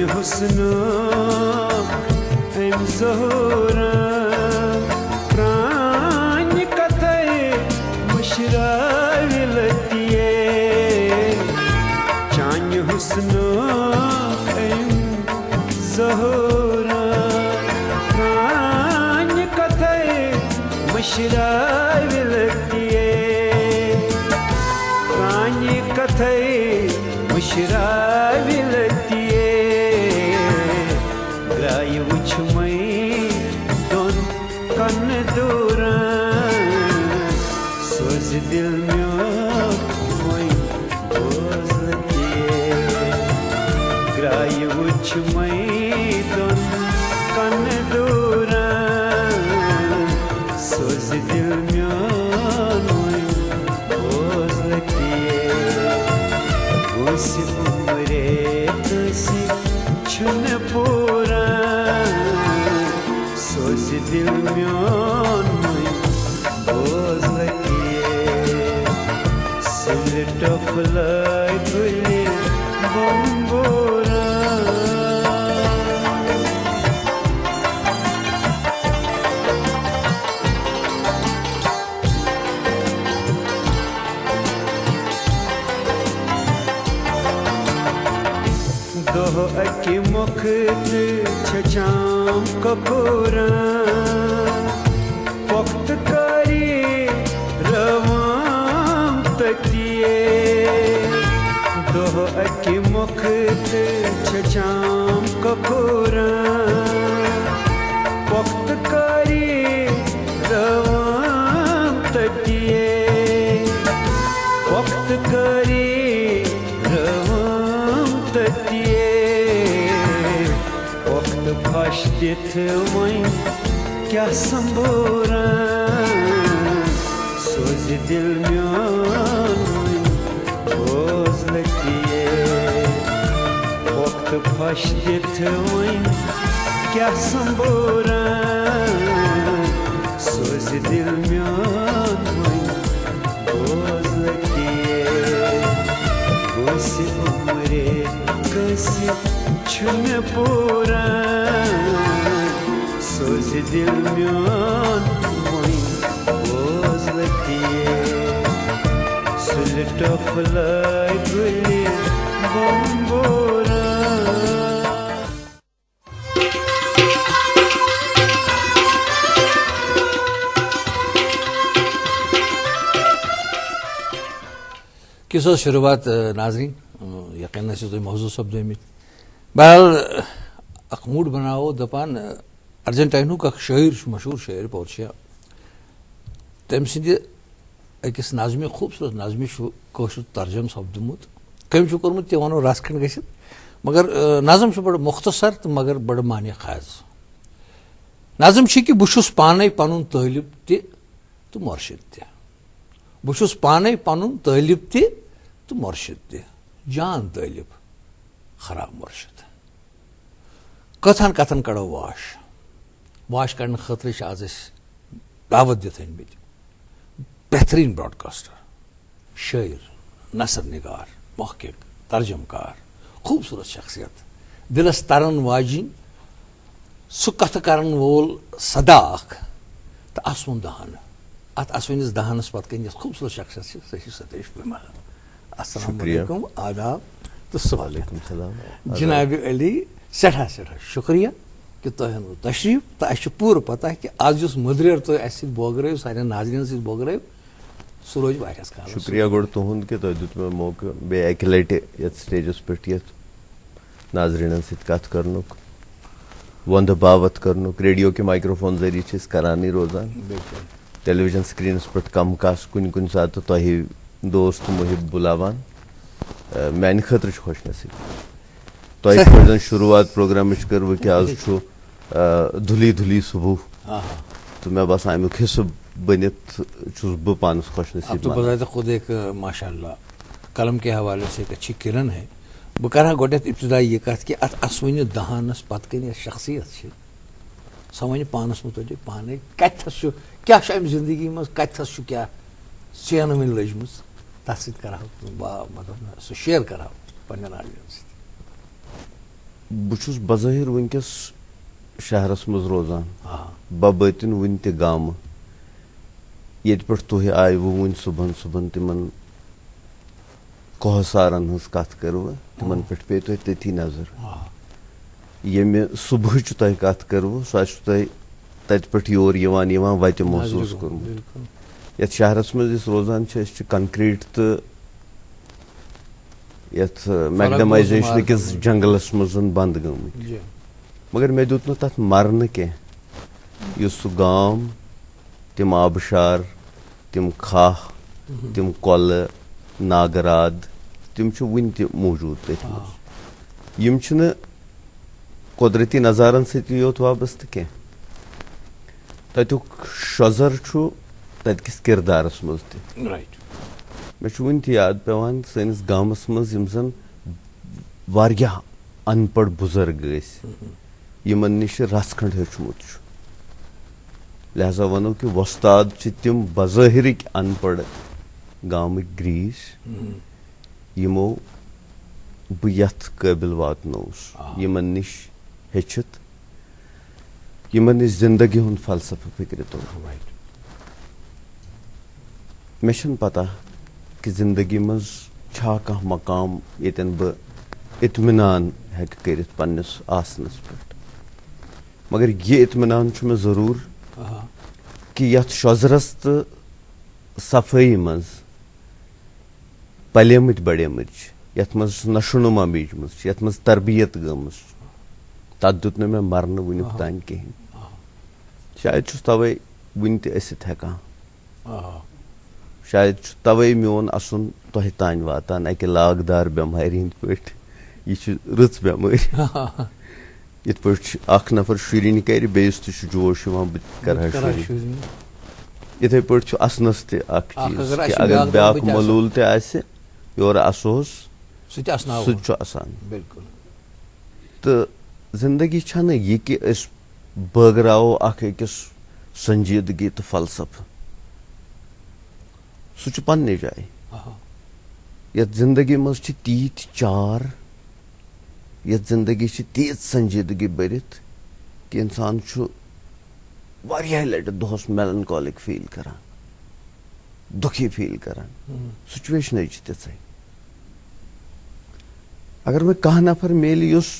چانہِ حُسنُک أمۍ ظہوٗرن پرٛانہِ کتھے مٔشراوِ لٔتیے چانہِ حُسنُک أمۍ ظہوٗرن پرٛانہِ کتھے مٔشراوِ لٔتیے پرٛانہِ کتھے مٔشراوِ لٔتیے درٛایہِ وٕچھمَے دۄن کَنہٕ دوٗرن سوزِ دِل میون وۄنۍ بوز لٔتیے درٛایہِ وٕچھمَے دۄن کَنہٕ دوٗرن سوزِ دِل میون وۄنۍ بوز لٔتیے وٲنٛسہِ عُمرے کٲنٛسہِ چھُنہٕ پوٗران سوزِ دِل میون وۄنۍ بوز لٔتیے سٕلہِ ٹۄپھلٲے تُلہِ بمبوران دۄہ اَکہِ مۄکھٕ تہٕ چھچام کۄکُران پۄختہٕ کاری رَوام تٔتیے دۄہ اَکہِ مۄکھٕ تہٕ چھچام کۄکُران پۄختہٕ کاری رَوام تٔتیے پۄختہٕ کاری رَوام تٔتیے پۄختہٕ پھش دِتھ وۄنۍ کیٛاہ سنٛبھوران سوزِ دِل میون وۄنۍ بوز لٔتیے پۄختہٕ پھش دِتھ وۄنۍ کیٛاہ سنٛبھوران سوزِ دِل میون وۄنۍ بوز لٔتیے وٲنٛسہِ عُمرے کٲنٛسہِ چھُنہٕ پوٗران سوزِ دِل میون وۄنۍ بوز لٔتیے سُلہِ ٹۄپھلٲے تُلہِ بمبوران کس شروعات ناظرین یقیناً تُہۍ موضوع سپدٲمٕتۍ بہرحال اکھ موٗڈ بناوو دپان ارجنٹاینُک اکھ شٲعر چھُ مشہوٗر شٲعر پورشیا تٔمۍ سٕنٛدِ أکِس نظمہِ خوٗبصوٗرت نظمہِ چھُ کٲشُر ترجُمہٕ سپدمُت کٔمۍ چھُ کوٚرمُت تہِ وَنو رس کھنٛڈ گٔژھِتھ مگر نظم چھُ بڑٕ مختصر تہٕ مگر بڑٕ معنی خاص نظم چھِ کہِ بہٕ چھُس پانے پنُن طٲلب تہِ تہٕ مُرشِد تہِ بہٕ چھُس پانے پنُن طٲلب تہِ تہٕ مُرشِد تہِ جان طٲلب خراب مُرشِد کٔژَن کتھن کڑو واش کڑنہٕ خٲطرٕ چھِ آز أسۍ دعوت دِتھ أنۍمٕتۍ بہتریٖن براڈکاسٹر شٲعر نثر نگار محقق ترجم کار خوٗبصوٗرت شخصیت دِلس ترن واجِنۍ سُہ کتھٕ کرن وول صدا اکھ تہٕ اسوُن دہانہٕ اتھ اسوٕنِس دہانس پتہٕ کٔنۍ یۄس خوٗبصوٗرت شخصیت چھِ سۄ چھِ ستیش وِمل السلام علیکم آداب تہٕ وعلیکم السلام جناب علی سٮ۪ٹھاہ سٮ۪ٹھاہ شُکریہ کہ تۄہہِ اوٚنوٕ تشریٖف تہٕ اَسہِ چھُ پوٗرٕ پتہ کہ آز یُس مٔدریر تُہۍ اَسہِ سۭتۍ بوگرٲیِو سانٮ۪ن ناظریٖنن سۭتۍ بوگرٲیِو سُہ روزِ واریاہس کالس شُکریہ گۄڈٕ تُہُنٛد کہ تۄہہِ دیُت مےٚ موقعہٕ بیٚیہِ اکہِ لٹہِ یتھ سٹیجس پٮ۪ٹھ یتھ ناظریٖنن سۭتۍ کتھ کرنُک وندٕ باوت کرنُک ریڈیو کہِ مایکروفون ذٔریعہٕ چھِ أسۍ کرانٕے روزان ٹیلی وِجن سکریٖنس پٮ۪ٹھ کم کاس کُنہِ کُنہِ ساتہٕ تۄہہِ دوست تہٕ محب بُلاوان میانہِ خٲطرٕ چھُ خۄش نصیٖب تۄہہِ پٲٹھۍ زن شروعات پروگرامٕچ کٔروٕ کہِ آز چھُ دُھلی دُھلی صبح تہٕ مےٚ باسان امیُک حِصہٕ بٔنِتھ چھُس بہٕ پانس خۄش نصیٖب تو بظاہر خود ایک ماشاء اللہ قلم کے حوالے سے ایک اچھی کرن ہے بہٕ کرٕ ہا گۄڈنٮ۪تھ ابتدائی یہِ کتھ کہِ اتھ اسوٕنہِ دہانس پتہٕ کٔنۍ یۄس شخصیت چھِ سۄ وَنہِ پانس مُتعلق پانے کتھس چھُ کیٛاہ چھُ امہِ زندگی منٛز کتھس چھُ کیٛاہ سینہٕ وٕنۍ لٔجمٕژ تتھ سۭتۍ کرہو مطلب سُہ شیر کرہو پننٮ۪ن آڈینس سۭتۍ بہٕ بظٲہر ونکس شہرس مز روزان ببٲتِن وُنہِ تہِ گامہٕ ییٚتہِ پٮ۪ٹھ تُہۍ آیوٕ وُنہِ صُبحن تِمن کوہسارن ہٕنٛز کتھ کٔروٕ تِمن پٮ۪ٹھ پیٚیہِ تۄہہِ تٔتھی نظر ییٚمہِ صُبحٕچ تۄہہِ کتھ کٔروٕ سۄ چھُ تۄہہِ تتہِ پٮ۪ٹھ یور یِوان وتہِ محسوٗس کوٚرمُت یتھ شہرس منٛز أسۍ روزان چھِ أسۍ چھِ کنکریٹ تہٕ یتھ میگڈمایزیشن کِس جنگلس منٛز بنٛد گٔمٕتۍ مگر مےٚ دیُت نہٕ تتھ مرنہٕ کینٛہہ یُس سُہ گام تِم آبشار تِم کھاہ تِم کۄلہٕ ناگراد تِم چھِ وُنہِ تہِ موٗجوٗد تٔتھۍ منٛز یِم چھِنہٕ قۄدرٔتی نظارن سۭتی یوت وابستہٕ کینٛہہ تتیُک شۄزر چھُ تتہِ کِس کِردارس منٛز تہِ مےٚ چھُ وُنہِ تہِ یاد پیٚوان سٲنِس گامس منٛز یِم زن واریاہ ان پڑھ بُزرگ ٲسۍ یِمن نِش رژھ کھنٛڈ ہیوٚچھمُت چھُ لہذا ونو کہِ وۄستاد چھِ تِم بظٲہرٕکۍ ان پڑھ گامٕکۍ گرٛیٖس یِمو بہٕ یتھ قٲبِل واتنووُس یِمن نِش ہیٚچھِتھ یِمن نِش زندگی ہُنٛد فلسفہٕ فکرِ توٚر مےٚ چھنہٕ پتہ کہِ زندگی منٛز چھا کانٛہہ مقام ییٚتٮ۪ن بہٕ اطمینان ہیٚکہٕ کٔرِتھ پننِس آسنس پٮ۪ٹھ مگر یہِ اطمینان چھُ مےٚ ضروٗر کہِ یتھ شۄزرس تہٕ صفٲیی منٛز پلیمٕتۍ بڑیمٕتۍ چھِ یتھ منٛز نشو نما بیٖجمٕژ چھِ یتھ منٛز تربیت گٔمٕژ چھِ تتھ دیُت نہٕ مےٚ مرنہٕ وُنیُک تانۍ کِہینۍ شاید چھُس توے وُنہِ تہِ ٲسِتھ ہٮ۪کان شاید چھُ توے میون اَسُن تۄہہِ تانۍ واتان اکہِ لاگدار بٮ۪مارِ ہٕنٛدۍ پٲٹھۍ یہِ چھِ رٕژ بٮ۪مٲرۍ یِتھ پٲٹھۍ چھُ اکھ نفر شُرِنۍ کرِ بیٚیِس تہِ چھُ جوش یِوان بہٕ کرٕ ہا شُرِنۍ یِتھٕے پٲٹھۍ چھُ اَسنس تہِ اکھ چیٖز کہِ اگر بیٛاکھ مولوٗل تہِ آسہِ یورٕ اَسوہس سُہ تہِ چھُ آسان تہٕ زندگی چھنہٕ یہِ کہِ أسۍ بٲگراوو اکھ أکِس سنجیدگی تہٕ فلسفہٕ سُہ چھُ پننہِ جایہِ یتھ زندگی منٛز چھِ تیٖتۍ چار یتھ زندگی چھِ تیٖژ سنجیدگی بٔرِتھ کہِ انسان چھُ واریاہ لٹہِ دۄہس میلنکالِک فیٖل کران دُکھی فیٖل کران سُچویشنٕے چھِ تِژھے اگر مےٚ کانٛہہ نفر میلہِ یُس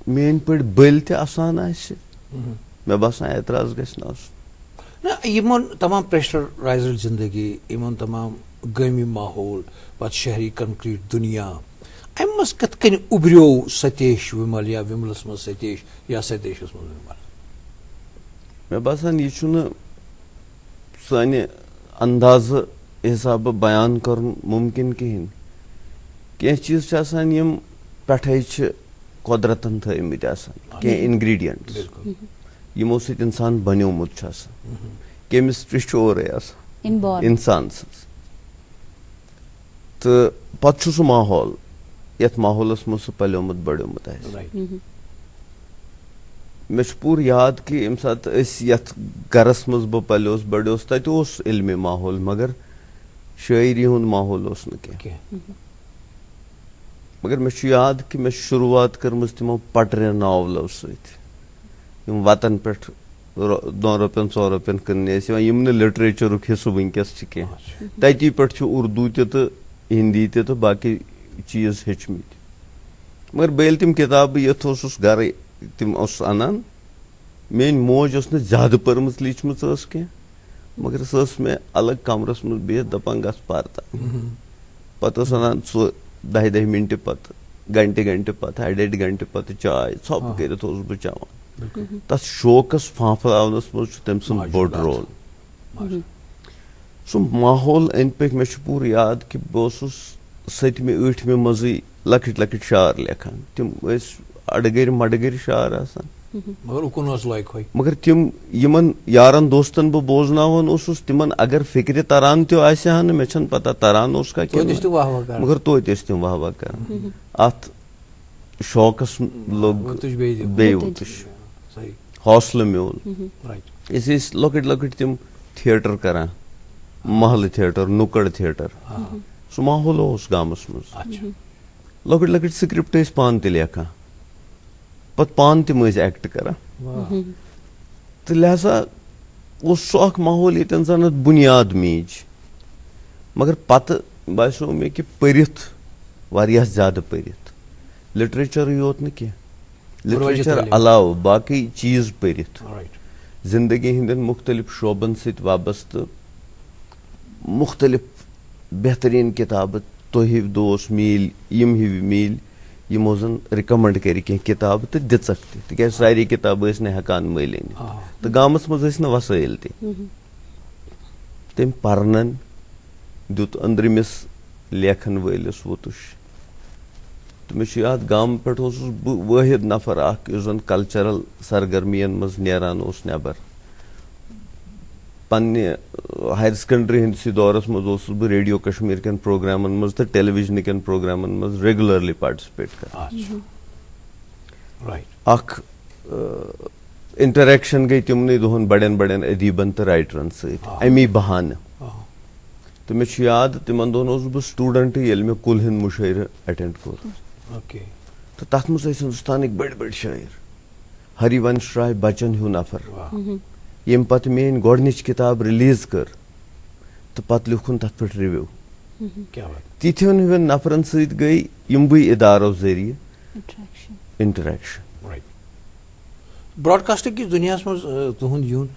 میٲنۍ پٲٹھۍ بٔلۍ تہِ آسان آسہِ مےٚ باسان اعتراض گژھِ نہٕ آسُن یِمن تمام پریشرایزٕڈ زندگی یِمن تمام گٲمی ماحول پتہٕ شہری کنکریٹ دُنیا امہِ منٛز کِتھ کٔنۍ اُبریو ستیش وِمل یا وِملس منٛز ستیش یا ستیشس منٛز وِمل مےٚ باسان یہِ چھُنہٕ سانہِ اندازٕ حسابہٕ بیان کرُن مُمکِن کِہینۍ کینٛہہ چیٖز چھِ آسان یِم پٮ۪ٹھے چھِ قۄدرتن تھٲیمٕتۍ آسان کینٛہہ انگریڈینٹس یِمو سۭتۍ انسان بنیومُت چھُ آسان کیمسٹری چھُ اورے آسان انسان سٕنٛز تہٕ پتہٕ چھُ سُہ ماحول یتھ ماحولس منٛز سُہ پلیومُت بڑیومُت آسہِ مےٚ چھُ پوٗرٕ یاد کہِ ییٚمہِ ساتہٕ أسۍ یتھ گرس منٛز بہٕ پلیوس بڑیوس تتہِ اوس علمِ ماحول مگر شٲعری ہُنٛد ماحول اوس نہٕ کینٛہہ مگر مےٚ چھُ یاد کہِ مےٚ چھِ شروٗعات کٔرمٕژ تِمو پٹرِ ناولو سۭتۍ یِم وتن پٮ۪ٹھ 2 رۄپین 100 رۄپین کٕننہِ ٲسۍ یِوان یِم نہٕ لِٹریچرُک حصہٕ وٕنکیٚس چھِ کینٛہہ تتی پٮ۪ٹھ چھُ اردوٗ تہِ تہٕ ہِندی تہِ تہٕ باقٕے چیٖز ہیٚچھمٕتۍ مگر بہٕ ییٚلہِ تِم کِتابہٕ یتھ اوسُس گرے تِم اوسُس انان میٲنۍ موج ٲس نہٕ زیادٕ پٔرمٕژ لیٖچھمٕژ ٲس کینٛہہ مگر سۄ ٲس مےٚ الگ کمرس منٛز بِہِتھ دپان گژھ پرتان پتہٕ ٲس انان سُہ 10 مِنٹہِ پتہٕ گنٹہِ پتہٕ 1.5 گنٹہٕ پتہٕ چاے ژھۄپہٕ کٔرِتھ اوسُس بہٕ چٮ۪وان تتھ شوقس پھانٛپھراونس منٛز چھُ تٔمۍ سُنٛد بوٚڑ رول سُہ ماحول أنٛدۍ پٔکۍ مےٚ چھُ پوٗرٕ یاد کہِ بہٕ اوسُس 7مہِ 8مہِ منٛزٕے لۄکٕٹۍ لۄکٕٹۍ شعر لیکھان تِم ٲسۍ اڈٕگٔرۍ مڈٕگٔرۍ شعر آسان مگر تِم یِمن یارن دوستن بہٕ بوزناوان اوسُس تِمن اگر فکرِ تران تہِ آسہِ ہا نہٕ مےٚ چھنہٕ پتہ تران اوس کا کینٛہہ مگر توتہِ ٲسۍ تِم واہ واہ کران اتھ شوقس لوٚگ بیٚیہِ وُتُش حوصلہٕ میوٗل أسۍ ٲسۍ لۄکٕٹۍ لۄکٕٹۍ تِم تھیٹر کران محلہٕ تھیٹر نُکڑ تھیٹر سُہ ماحول اوس گامس منٛز لۄکٕٹۍ لۄکٕٹۍ سکرپٹ ٲسۍ پانہٕ تہِ لیکھان پتہٕ پانہٕ تِم ٲسۍ ایکٹ کران تہٕ لہذا اوس سُہ اکھ ماحول ییٚتٮ۪ن زن اتھ بُنیاد میٖج مگر پتہٕ باسیو مےٚ کہِ پٔرِتھ واریاہ زیادٕ پٔرِتھ لِٹریچرٕے یوت نہٕ کینٛہہ لِٹریچر علاوٕ باقٕے چیٖز پٔرِتھ زندگی ہٕنٛدٮ۪ن مُختلِف شوبن سۭتۍ وابستہٕ مُختلِف بہتریٖن کِتابہٕ تۄہہِ ہِوۍ دوس میٖلۍ یِم ہِوۍ میٖلۍ یِمو زن رِکمنڈ کرِ کینٛہہ کِتابہٕ تہٕ دِژکھ تہِ تِکیازِ سارے کِتابہٕ ٲسۍ نہٕ ہٮ۪کان مٔلۍ أنِتھ تہٕ گامس منٛز ٲسۍ نہٕ وسٲیِل تہِ تٔمۍ پرنن دیُت أنٛدرِمِس لیکھن وٲلِس وُتُش تہٕ مےٚ چھُ یاد گامہٕ پٮ۪ٹھ اوسُس بہٕ وٲحد نفر اکھ یُس زن کلچرل سرگرمین منٛز نیران اوس نٮ۪بر پننہِ ہایر سیکنڈری ہٕنٛدسٕے دورس منٛز اوسُس بہٕ ریڈیو کشمیٖر کٮ۪ن پروگرامن منٛز تہٕ ٹیلی وِجنہٕ کٮ۪ن پروگرامن منٛز ریگولرلی پارٹِسپیٹ کران اکھ انٹریکشن گٔے تِمنٕے دۄہن بڑٮ۪ن بڑٮ۪ن ادیٖبن تہٕ رایٹرن سۭتۍ امی بہانہٕ تہٕ مےٚ چھُ یاد تِمن دۄہن اوسُس بہٕ سٹوٗڈنٹ ییٚلہِ مےٚ کُل ہُنٛد مُشٲعرٕ اٮ۪ٹینڈ کوٚر تہٕ تتھ منٛز ٲسۍ ہندوستانٕکۍ بٔڑۍ بٔڑۍ شٲعر ہری ونش راے بچن ہیوٗ نفر ییٚمہِ پتہٕ میٲنۍ گۄڈنِچ کِتاب رِلیٖز کٔر تہٕ پتہٕ لیوٗکھُن تتھ پٮ۪ٹھ رِوِو تِتھٮ۪ن ہِوٮ۪ن نفرن سۭتۍ گٔے یِموٕے ادارو ذٔریعہٕ انٹریکشن براڈکاسٹنگ کِس دُنیاہس منٛز تُہُنٛد یُن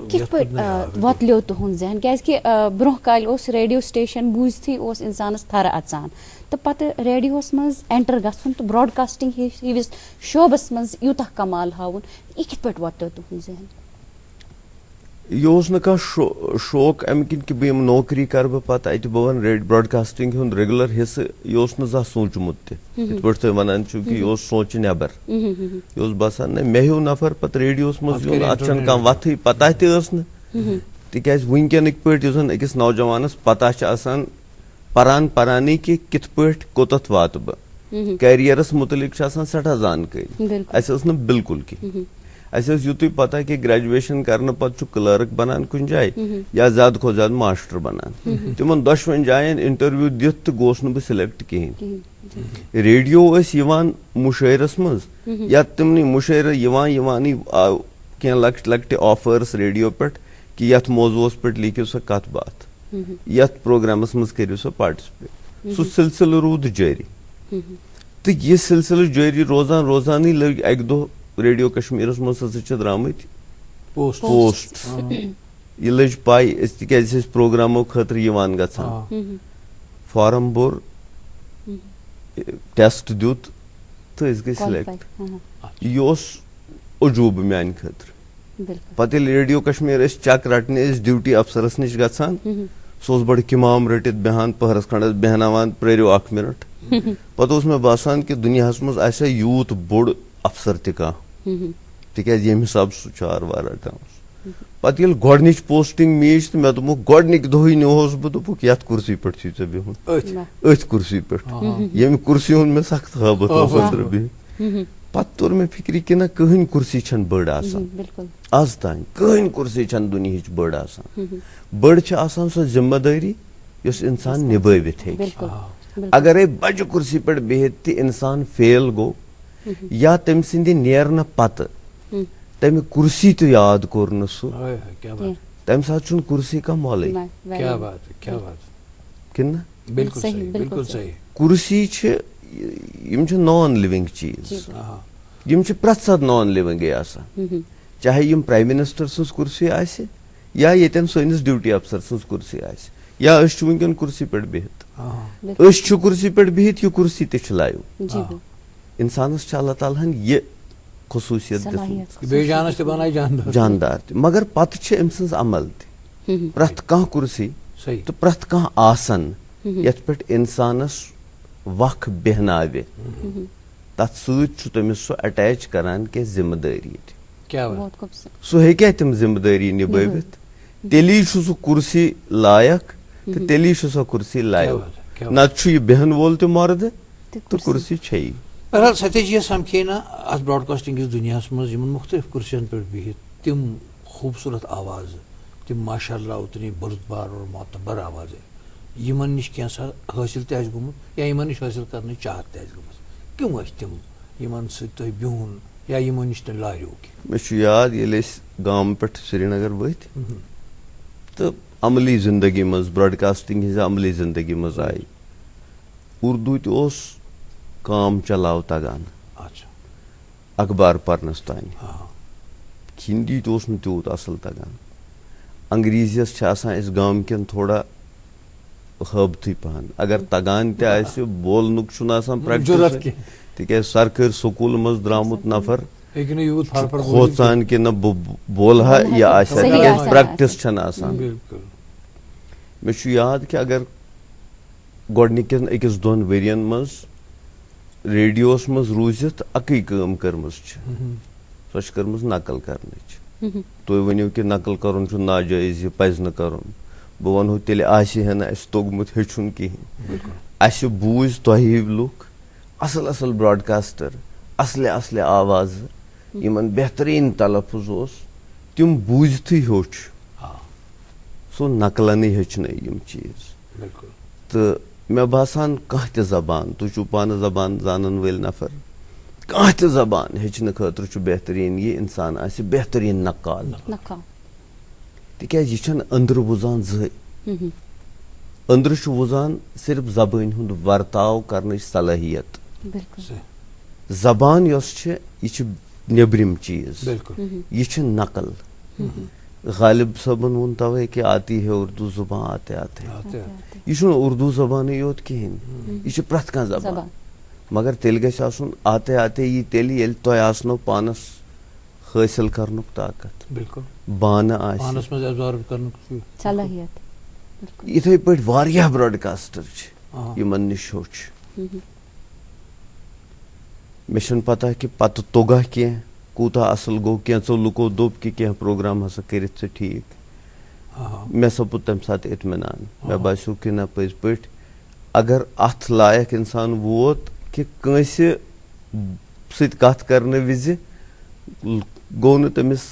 کِتھ پٲٹھۍ وۄتلیو تُہُنٛد ذہن کیازکہِ برونٛہہ کالہِ اوس ریڈیو سٹیشن بوٗزتھٕے اوس انسانس تھرٕ اژان تہٕ پتہٕ ریڈیوہس منٛز اینٹر گژھُن تہٕ براڈکاسٹنگ ہِوِس شوبس منٛز یوٗتاہ کمال ہاوُن یہِ کِتھ پٲٹھۍ وۄتلیو تُہُنٛد ذہن یہِ اوس نہٕ کانٛہہ شوق امہِ کِنۍ کہِ بہٕ یِمہٕ نوکری کرٕ بہٕ پتہٕ اتہِ بہٕ ونہٕ براڈکاسٹنگ ہُنٛد ریگولر حصہٕ یہِ اوس نہٕ زانٛہہ سوٗنچمُت تہِ یِتھ پٲٹھۍ تُہۍ ونان چھِو کہِ یہِ اوس سونٛچہِ نٮ۪بر یہِ اوس باسان نہ مےٚ ہیوٗ نفر پتہٕ ریڈیوہس منٛز یُن اتھ چھنہٕ کانٛہہ وتھٕے پتہ تہِ ٲس نہٕ تِکیازِ وُنکیٚنٕکۍ پٲٹھۍ یُس زن أکِس نوجوانس پتہ چھِ آسان پران پرانی کہِ کِتھ پٲٹھۍ کوٚتتھ واتہٕ بہٕ کیریرس مُتعلق چھِ آسان سٮ۪ٹھاہ زانکٲری اسہِ ٲس نہٕ بالکُل کینٛہہ اسہِ ٲس یُتُے پتہ کہِ گریجویشن کرنہٕ پتہٕ چھُ کلٲرٕک بنان کُنہِ جایہِ یا زیادٕ کھۄتہٕ زیادٕ ماسٹر بنان تِمن دۄشوٕنی جاین انٹرویو دِتھ تہٕ گوس نہٕ بہٕ سِلیکٹ کِہینۍ ریڈیو ٲسۍ یِوان مُشٲعرس منٛز یا تِمنٕے مُشٲعرٕ یِوانی آو کینٛہہ لۄکٹہِ لۄکٹہِ آفٲرٕس ریڈیو پٮ۪ٹھ کہِ یتھ موضوٗعس پٮ۪ٹھ لیکھِو سا کتھ باتھ یتھ پروگرامس منٛز کٔرِو سا پارٹِسپیٹ سُہ سلسلہٕ روٗد جٲری تہٕ یہِ سلسلہٕ جٲری روزان روزانٕے لٔگۍ اکہِ دۄہ ریڈیو کشمیٖرس منٛز ہسا چھِ درٛامٕتۍ پوسٹ یہِ لٔج پاے أسۍ تِکیازِ أسۍ ٲسۍ پروگرامو خٲطرٕ یِوان گژھان فارم بوٚر ٹیسٹ دیُت تہٕ أسۍ گٔے سِلیکٹ یہِ اوس عجوٗبہٕ میانہِ خٲطرٕ پتہٕ ییٚلہِ ریڈیو کشمیٖر ٲسۍ چک رٹنہِ أسۍ ڈیوٹی افسرس نِش گژھان سُہ اوس بڑٕ کِمام رٔٹِتھ بیٚہان پٔہرس کھنڈس بیٚہناوان پرٲرِو اکھ مِنٹ پتہٕ اوس مےٚ باسان کہِ دُنیاہس منٛز آسیا یوٗت بوٚڑ افسر تہِ کانٛہہ تِکیازِ ییٚمہِ حسابہٕ سُہ چار رٹان اوس پتہٕ ییٚلہِ گۄڈنِچ پوسٹنگ میٖج تہٕ مےٚ دوٚپُکھ گۄڈنِکۍ دۄہٕے نِہوس بہٕ دوٚپُکھ یتھ کُرسی پٮ۪ٹھ چھُے ژےٚ بِہُن أتھۍ کُرسی پٮ۪ٹھ ییٚمہِ کُرسی ہُنٛد مےٚ سخت ہٲبت اوس أنٛدرٕ بِہِتھ پتہٕ توٚر مےٚ فِکرِ کہِ نہ کٕہٕنۍ کُرسی چھنہٕ بٔڑ آسان آز تانۍ کٕہٕنۍ کُرسی چھنہٕ دُنہِچ بٔڑ آسان بٔڑ چھِ آسان سۄ ذِمہٕ دٲری یۄس انسان نِبٲوِتھ ہیٚکہِ اگرے بجہِ کُرسی پٮ۪ٹھ بِہِتھ تہِ انسان فیل گوٚو یا تٔمۍ سٕنٛدِ نیرنہٕ پتہٕ تمہِ کُرسی تہِ یاد کوٚر نہٕ سُہ تمہِ ساتہٕ چھُنہٕ کُرسی کانٛہہ مۄلٕے کِنہٕ نہ کُرسی چھِ یِم چھِ نان لِوِنٛگ چیٖز یِم چھِ پرٛٮ۪تھ ساتہٕ نان لِوِنٛگٕے آسان چاہے یِم پرایم منسٹر سٕنٛز کُرسی آسہِ یا ییٚتٮ۪ن سٲنِس ڈیوٹی افسر سٕنٛز کُرسی آسہِ یا أسۍ چھِ وُنکٮ۪ن کُرسی پٮ۪ٹھ بِہِتھ أسۍ چھِ کُرسی پٮ۪ٹھ بِہِتھ یہِ کُرسی تہِ چھِ لایِو انسانس چھِ اللہ تعالیٰ ہن یہِ خصوٗصیت دِژمٕژ جاندار تہِ مگر پتہٕ چھِ أمۍ سٕنٛز عمل تہِ پرٛٮ۪تھ کانٛہہ کُرسی تہٕ پرٛٮ۪تھ کانٛہہ آسن یتھ پٮ۪ٹھ انسانس وکھ بیہناوِ تتھ سۭتۍ چھُ تٔمِس سُہ اٹیچ کران کینٛہہ ذِمہٕ دٲری تہِ سُہ ہیٚکیا تِم ذِمہٕ دٲری نِبٲوِتھ تیٚلی چھُ سُہ کُرسی لایق تہٕ تیٚلی چھُ سۄ کُرسی لایق نتہٕ چھُ یہِ بیہن وول تہِ مردٕ تہٕ کُرسی چھےٚ بہرحال ستیش جی سمکھے نا اتھ براڈکاسٹنگ کِس دُنیاہس منٛز یِمن مُختٔلِف کُرسین پٮ۪ٹھ بِہِتھ تِم خوٗبصوٗرت آوازٕ تِم ماشاء اللہ اتنی بُردبار اور معتبر آوازٕ یِمن نِش کینٛژھا حٲصِل تہِ آسہِ گوٚمُت یا یِمن نِش حٲصِل کرنٕچ چاہت تہِ آسہِ گٔمٕژ کٕم ٲسۍ تِم یمن سۭتۍ تۄہہِ بِہُن یا یِمو نِش تۄہہِ لاریو کینٛہہ؟ مےٚ چھُ یاد ییٚلہِ أسۍ گامہٕ پٮ۪ٹھ سرینگر ؤتھۍ تہٕ عملی زندگی منٛز براڈکاسٹنگ ہٕنٛزِ عملی زندگی منٛز آیہِ اردوٗ تہِ اوس کام چلاو تگان اچھا اخبار پرنس تانۍ، ہاں ہِندی تہِ اوس نہٕ تیوٗت اصل تگان، انگریٖزیس چھِ آسان أسۍ گامکٮ۪ن تھوڑا ہٲبتھٕے پہن، اگر تگان تہِ آسہِ بولنُک چھُنہٕ آسان ضروٗرت پریکٹس کینٛہہ، تِکیازِ سرکٲرۍ سکوٗل منٛز درٛامُت نفر ہیٚکہِ نہٕ یوٗت فر کھوژان کہِ نہ بہٕ بولہا یہِ آسہِ صحیح تِکیازِ آسان پریکٹس چھنہٕ آسان. بالکل. مےٚ چھُ یاد کہِ اگر گۄڈنِکٮ۪ن أکِس دۄن ؤرین منٛز ریڈیوس منٛز روٗزِتھ اکٕے کٲم کٔرمٕژ چھِ، سۄ چھِ کٔرمٕژ نقل کرنٕچ. تُہۍ ؤنِو کہِ نقل کرُن چھُ ناجٲیز، یہِ پزِ نہٕ کرُن. بہٕ ونہو تیٚلہِ آسہِ ہا نہٕ اَسہِ توٚگمُت ہیٚچھُن کِہینۍ. اَسہِ بوٗزۍ تۄہہِ ہِوۍ لُکھ اصل اصل براڈکاسٹر، اصلہِ اصلہِ آوازٕ یِمن بہتریٖن تلفظ اوس، تِم بوٗزتھٕے ہیوٚچھ. سُہ نقلنٕے ہیٚچھنٲے یِم چیٖز. تہٕ مےٚ باسان کانٛہہ تہِ زبان، تُہۍ چھِو پانہٕ زبان زانن وٲلۍ نفر، کانٛہہ تہِ زبان ہیٚچھنہٕ خٲطرٕ چھُ بہتریٖن یہِ انسان آسہِ بہتریٖن نقال، تِکیازِ یہِ چھنہٕ أنٛدرٕ وُزان زٕہٕنۍ. أنٛدرٕ چھُ وُزان صرف زبٲنۍ ہُنٛد ورتاو کرنٕچ صلٲحیت. زبان یۄس چھِ یہِ چھِ نیبرِم چیٖز، یہِ چھِ نقل. غالب صٲبن ووٚن توے کہِ آتی ہے اردو زبان آتے آتے. یہِ چھُنہٕ اردو زبانٕے یوت کِہینۍ، یہِ چھِ پرٛٮ۪تھ کانٛہہ زبان. مگر تیٚلہِ گژھِ آسُن آتے آتے یی تیٚلہِ ییٚلہِ تۄہہِ آسنو پانس حٲصِل کرنُک طاقت، بانہٕ آسہِ. یِتھٕے پٲٹھۍ واریاہ براڈکاسٹر چھِ یِمن نِش ہیوٚچھ. مےٚ چھنہٕ پتہ کہِ پتہٕ توٚگا کینٛہہ، کوٗتاہ اصل گوٚو. کینٛژو لُکو دوٚپ کہِ کینٛہہ پروگرام ہسا کٔرِتھ ژٕ ٹھیٖک. مےٚ سپُد تمہِ ساتہٕ اطمینان. مےٚ باسیو کہِ نہ پٔزۍ پٲٹھۍ اگر اتھ لایق انسان ووت کہِ کٲنٛسہِ سۭتۍ کتھ کرنہٕ وِزِ گوٚو نہٕ تٔمِس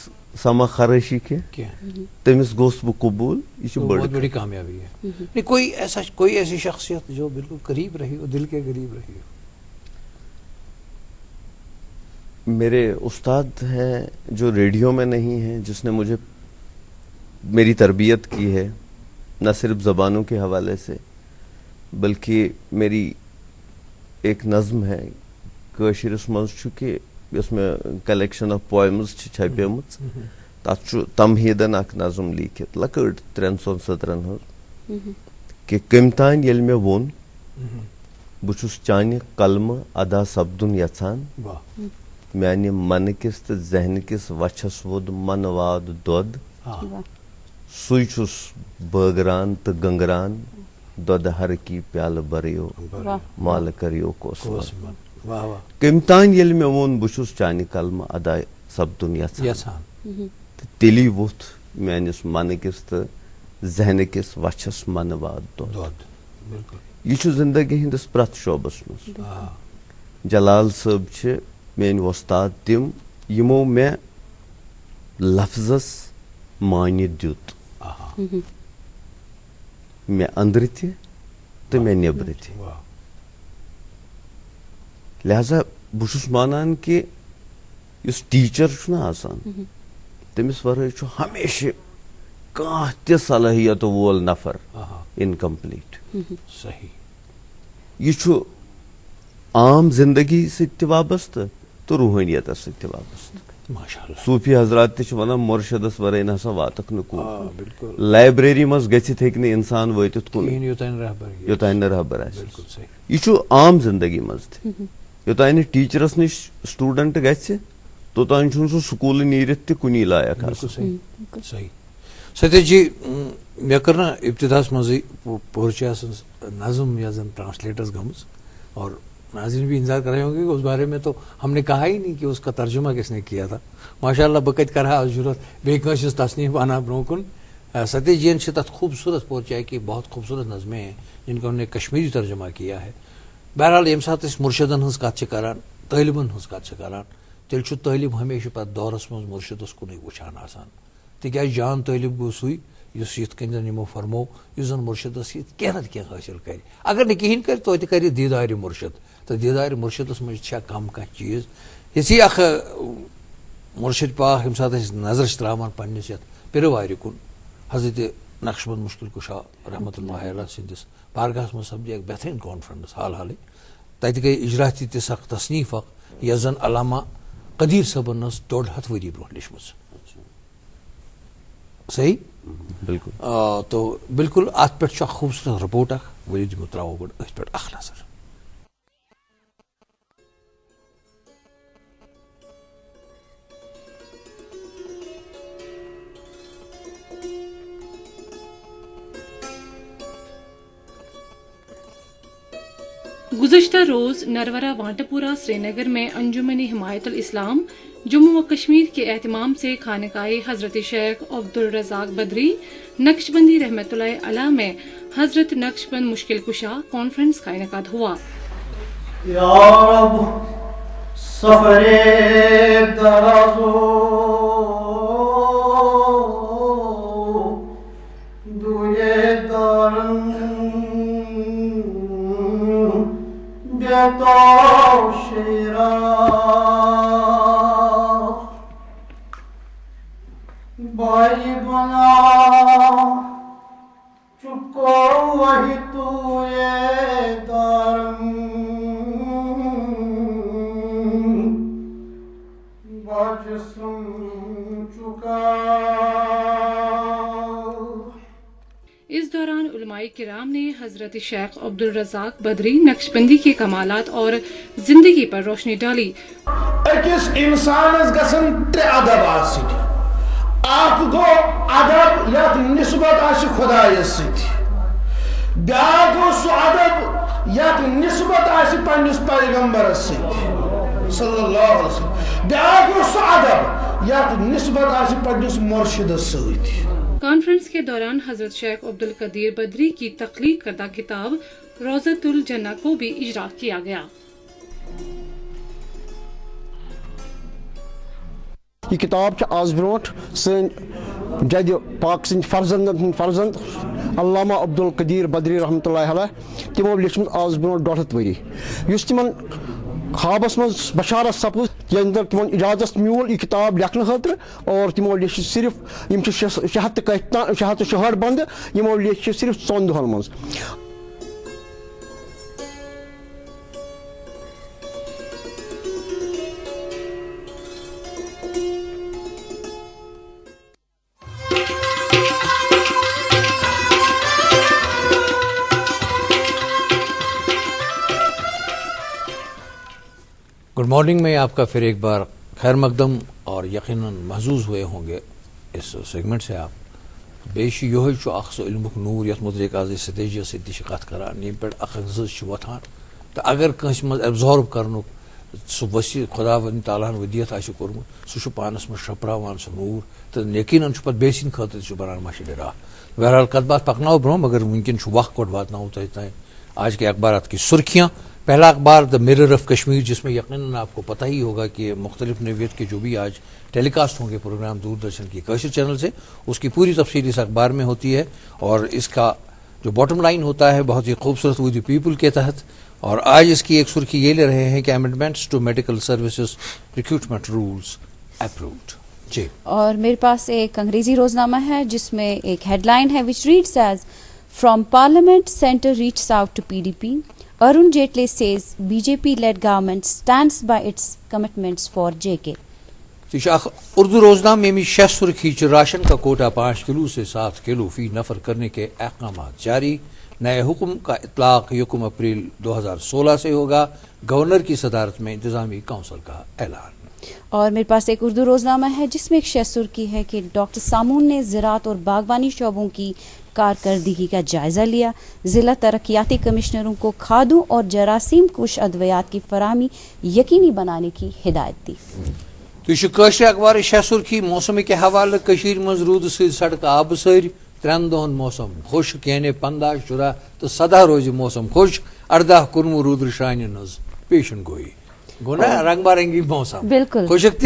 سما خرٲشی کینٛہہ، تٔمِس گوٚوس بہٕ قبوٗل. یہِ چھِ بڑی کامیابی ہے. کوئی ایسی شخصیت جو بالکل قریب رہی ہو، دل کے قریب رہی ہو؟ میرے استاد ہے جو ریڈیو میں نہیں ہے، جس نے مجھے میری تربیت کی ہے، نہ صرف زبانوں کے حوالے سے بلکہ میری ایک نظم ہے کٲشرِس منٛز چھُ کہِ یۄس مےٚ کلیکشن آف پویمٕز چھِ چھپیمٕژ، تتھ چھُ تمہیٖدن اکھ نظم لیٖکھِتھ لۄکٕٹ 300 سطرن ہٕنٛز کہِ کٔمۍ تانۍ ییٚلہِ مےٚ ووٚن بہٕ چھُس چانہِ قلمہٕ ادا سپدُن یژھان، میانہِ منہٕ کِس تہٕ ذہنہٕ کِس وچھس ووٚد منہٕ واد دۄد، سُے چھُس بٲگران تہٕ گنٛگران، دۄدٕ ہرکی پیالہٕ بریو مالہٕ کریو کوسوان. کٔمۍ تانۍ ییٚلہِ مےٚ ووٚن بہٕ چھُس چانہِ قلمہٕ ادا سپدُن یژھان، تہٕ تیٚلی ووٚتھ میٲنِس منہٕ کِس تہٕ ذہنہٕ کِس وچھس منہٕ واد دۄد. یہِ چھُ زندگی ہٕنٛدِس پرٛٮ۪تھ شعبس منٛز. جلال صٲب چھِ میٲنۍ وۄستاد تِم یِمو مےٚ لفظس معنی دیُت، مےٚ أنٛدرٕ تہِ تہٕ مےٚ نیٚبرٕ تہِ. لہذا بہٕ چھُس مانان کہِ یُس ٹیٖچر چھُنہ آسان تٔمِس ورٲے چھُ ہمیشہِ کانٛہہ تہِ صلٲحیت وول نفر اِنکمپلیٖٹ. یہِ چھُ عام زندگی سۭتۍ تہِ وابستہٕ تہٕ روحٲنیتس سۭتۍ تہِ وابستہٕ. صوٗفی حضرات تہِ چھِ ونان مُرشدس ورٲے نسا واتکھ نہٕ کُن. لایبریری منٛز گٔژھِتھ ہیٚکہِ نہٕ انسان وٲتِتھ کُنُے یوٚتانۍ نہٕ رہبر آسہِ. یہِ چھُ عام زندگی منٛز تہِ. یوٚتانۍ نہٕ ٹیٖچرس نِش سٹوٗڈنٹ گژھِ توٚتانۍ چھُنہٕ سُہ سکوٗلہٕ نیٖرِتھ تہِ کُنی لایق آسان. ستیش جی، مےٚ کٔر نا ابتداہس منٛزٕے پورچیا سٕنٛز نظم یۄس زن ٹرانسلیٹ ٲس گٔمٕژ، اور ناظرین بھی انتظار کر رہے ہوں گے کہ اس بارے میں تو ہم نے کہا ہی نہیں کہ اس کا ترجمہ کس نے کیا تھا. ماشاء اللہ بہٕ کتہِ کرہا ضرورت بیٚیہِ کٲنٛسہِ ہٕنٛز تصنیف انا برونٛہہ کُن. ستیش جی سے تک خوبصورت پورچیا کی بہت خوبصورت نظمیں ہیں جن کا انہوں نے کشمیری ترجمہ کیا ہے. بہرحال ییٚمہِ ساتہٕ أسۍ مُرشدن ہٕنٛز کتھ چھِ کران، طٲلبن ہٕنٛز کتھ چھِ کران، تیٚلہِ چھُ طٲلب ہمیشہِ پتہٕ دورس منٛز مُرشدس کُنُے وٕچھان آسان، تِکیازِ جان طٲلب گوٚو سُے یُس یِتھ کٔنۍ زَن یِمو فرمو یُس زَن مُرشِدَس یہِ کینٛہہ نَتہٕ کینٛہہ حٲصِل کَرِ اگر نہٕ کِہیٖنۍ کَرِ توتہِ کَرِ دیٖدارِ مُرشِد تہٕ دیٖدارِ مُرشِدَس منٛز چھا کَم کانٛہہ چیٖز یِژھٕے اَکھ مُرشِد پاک ییٚمہِ ساتہٕ أسۍ نظر چھِ ترٛاوان پنٛنِس یَتھ پِرٕوارِ کُن حضرت نقش بند مُشکِل کُشا رحمتہ اللہ علیہ سٕنٛدِس بارگاہَس منٛز سپدے اکھ بہتریٖن کانفرنس حالٕے تَتہِ گٔے اِجراحتی تِژھ اکھ تصنیٖف اکھ یۄس زَن علامہ قدیٖر صٲبن ٲس 150 ؤری برونٛہہ لیچھمٕژ صحیح بالکل تو بالکل اتھ پٮ۪ٹھ چھُ اکھ خوٗبصوٗرت رِپورٹ اکھ ؤلِو دِمو ترٛاوو گۄڈٕ أتھۍ پٮ۪ٹھ اکھ نظر. گزشتہ روز نرورہ وانٹہ پورہ سری نگر میں انجمن حمایت الاسلام جموں و کشمیر کے اہتمام سے خانقاہ حضرت شیخ عبدالرزاق بدری نقش بندی رحمۃ اللہ علیہ میں حضرت نقش بند مشکل کشا کانفرنس کا انعقاد ہوا. یا رب سفر درازو دوئے دارن بیتو شیرا بائی بنا چکو وہی تو یہ دارم باجسم چکا. اس دوران علماء کرام نے حضرت شیخ عبدالرزاق بدری نقش بندی کے کمالات اور زندگی پر روشنی ڈالی. اکس انسانس گژھن ترے ادب آسٕنۍ اکھ گوٚو ادب یتھ نسبت آسہِ خۄدایس سۭتۍ بیاکھ گوٚو سُہ ادب یتھ نسبت آسہِ پننِس پیغمبرس سۭتۍ صلی اللہ علیہ وسلم بیاکھ گوٚو سُہ ادب یتھ نسبت آسہِ پننِس مرشدس سۭتۍ. کانفرنس کے دوران حضرت شیخ عبدالقدیر بدری کی تخلیق کردہ کتاب روضۃ الجنہ کو بھی اجرا کیا گیا. یہ کتاب چھ آز برونٹ سن جد پاک سن فرزندن فرزند علامہ عبدالقدیر بدری رحمۃ اللہ علیہ تمو لیچمت آز برونٹ 150 ؤری یس تمن خوابس من بشارت سپز یم تمن اجازت میول یہ کتاب لکھنے خاطر اور تمو لیچ صرف یم 600 شہر بند یمو لیچ صرف 4 دہن من. گڈ مارننگ میں آپ کا پھر ایک بار خیر مقدم اور یقیناً محظوظ ہوئے ہوں گے اس سیگمنٹ سے. آپ بیش یہ اخ سو علمک نور یت متعلق آز سٹیجس سی کت کران یم پہ اخ زز وتھان تو اگر کنس مز ایبزارب کرنک سہ وسیع خدا تعالیٰ ہن ودیت آہ کورمت سہ پانس مز شپراوان سہ نور تو یقیناً پتہ بیٚیہِ سٕنٛدِ خٲطرٕ چھُ بنان مشہور راہ. بہرحال کت بات پکناو برو مگر ونکن وقت گۄڈٕ واتناو تۄہہِ تام آج کے اخبارات کی سرخیاں. پہلا اخبار دا میرر آف کشمیر جس میں یقیناً آپ کو پتہ ہی ہوگا کہ مختلف نوعیت کے جو بھی آج ٹیلی کاسٹ ہوں گے پروگرام دوردرشن کی کاشر چینل سے اس کی پوری تفصیل اس اخبار میں ہوتی ہے اور اس کا جو باٹم لائن ہوتا ہے بہت ہی خوبصورت ود دی پیپل کے تحت. اور آج اس کی ایک سرخی یہ لے رہے ہیں کہ amendments to medical services recruitment rules approved. جی اور میرے پاس ایک انگریزی روزنامہ ہے جس میں ایک ہیڈ لائن ہے which reads as from parliament centre reaches out to PDP. Arun Jaitley says BJP-led government stands by its commitments for JK. تو یہ اردو روزنامہ میں 6 سرخی راشن کا کوٹا 5 کلو سے 7 کلو فی نفر کرنے کے احکامات جاری. نئے حکم کا اطلاق 1 اپریل 2016 سے ہوگا. گورنر کی صدارت میں انتظامی کونسل کا اعلان. اور میرے پاس ایک اردو روزنامہ ہے جس میں ایک 6 سرخی ہے کہ ڈاکٹر سامون نے زراعت اور باغبانی شعبوں کی کارکردگی کا جائزہ لیا. ضلع ترقیاتی کمشنروں کو کھادوں اور جراثیم کش ادویات کی فراہمی یقینی بنانے کی ہدایت دی. تو یہ اخبار 6 سرخی موسم کے حوالے کشیر مز رود سی سڑک آب سر 3 دہن موسم خشک یعنی 15 14 تو 17 روز موسم خشک 18 کورمو رودر شاین نز پیشن گوئی گو نا رنگ برنگی موسم بالکل خشک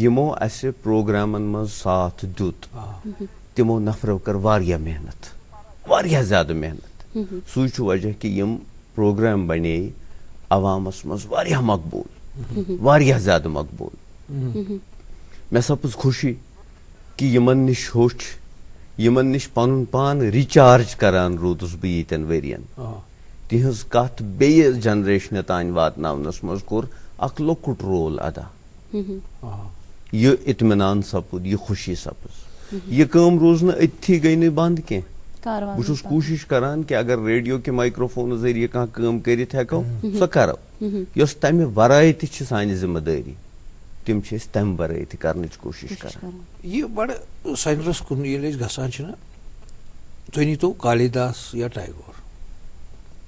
یمو اسہ پروگرامن مز ساتھ دیت تمو نفرو کر واریاہ محنت, واریاہ زیادہ محنت. سُے چھُ وجہ کہ یم پروگرام بنے عوامس مز واریاہ مقبول, واریاہ زیادہ مقبول. مےٚ سپٕز خوشی کہ یمن نش ہیوٚچھ, یمن نش پنُن پان رِچارج کران روٗدُس بہٕ ییٖتٮ۪ن ؤرین. تِہنٛز کتھ بیٚیہِ جنریشنہِ تانۍ واتناونس منٛز کوٚر اکھ لۄکُٹ رول ادا. یہ اطمینان سپُد, یہ خوشی سپٕز. یہ کٲم روٗز نہٕ أتھی گٔے نہٕ بنٛد کینٛہہ. بہٕ چھُس کوٗشش کران کہ اگر ریڈیو کہ مائکروفون ذریعہ کانٛہہ کٲم کٔرِتھ ہٮ۪کو سۄ کرو. یۄس تمہِ ورٲے تہِ چھِ سانہِ ذمہٕ دٲری تِم چھِ أسۍ تمہِ ورٲے تہِ کرنٕچ کوٗشش کران. یہ بڑٕ سینٹرس کُن ییٚلہِ أسۍ گژھان چھِنہ, تُہۍ نیٖتو کالیداس یا ٹیگور,